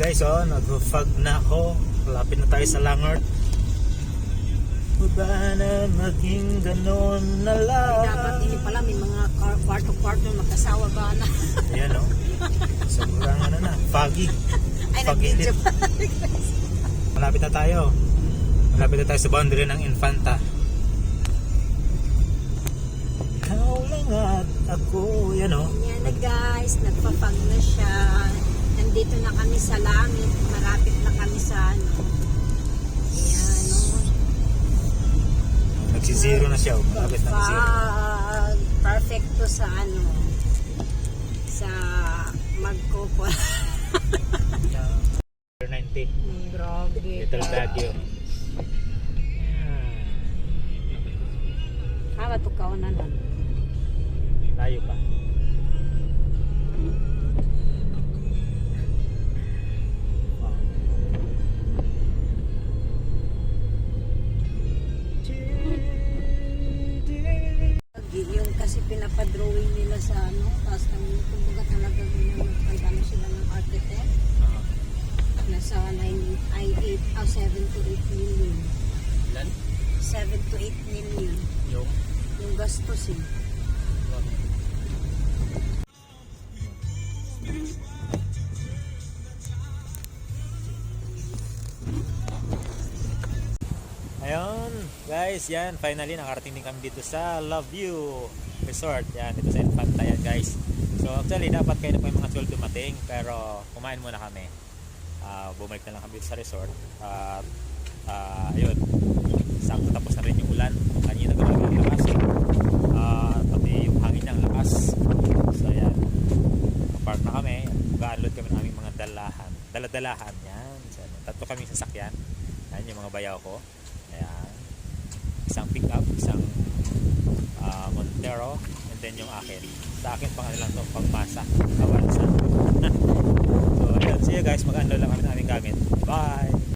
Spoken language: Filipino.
Guys, oh, nag-fog na ako. Lapit na tayo sa Langart. Ba na maging ganon na lang. Dapat hindi pala may mga kwarto-kwarto magkasawa ba na. Ayan, oh. Sobrang ano na, foggy. Ay, Foggy nag-video lit. pa. Malapit na tayo. Malapit na tayo sa boundary ng Infanta. Ikaw lang at ako. Yan, oh. Yan na guys, nagpapag na siya. Nandito na kami sa langit. Malapit na kami sa ano. Ayan, oh. Nagsi-zero na siya, oh. Malapit na zero. Perfecto sa ano. Sa magkopol. 90. Grabe. Little Baguio. Hawa to kaunan na. Layo pa. Yung kasi pinapadrawing nila sa ano, tapos kumbaga talaga nagpagdano sila ng architect. Nasa 7 to 8 million. Ilan? 7 to 8 million. Yung gastos eh. Ayun, guys, yan. Finally, nakarating din kami dito sa Loveview Resort. Yan, dito sa Infanta yan, guys. So, actually, dapat kayo na po yung mga 12 dumating. Pero, kumain muna kami. Bumalik na lang kami dito sa resort. At, ayun. Sakto tapos na rin yung ulan. Kanina grabe yung lakas. Pati yung hangin niyang lakas. So, yan. Park na kami. Mag-unload kami ng aming mga daladalahan. Yan. So, tatlo kami sasakyan. Yan yung mga bayaw ko. Ayan. Isang pick-up, isang Montero, and then yung akin. Sa akin pang ano lang to, pang masa.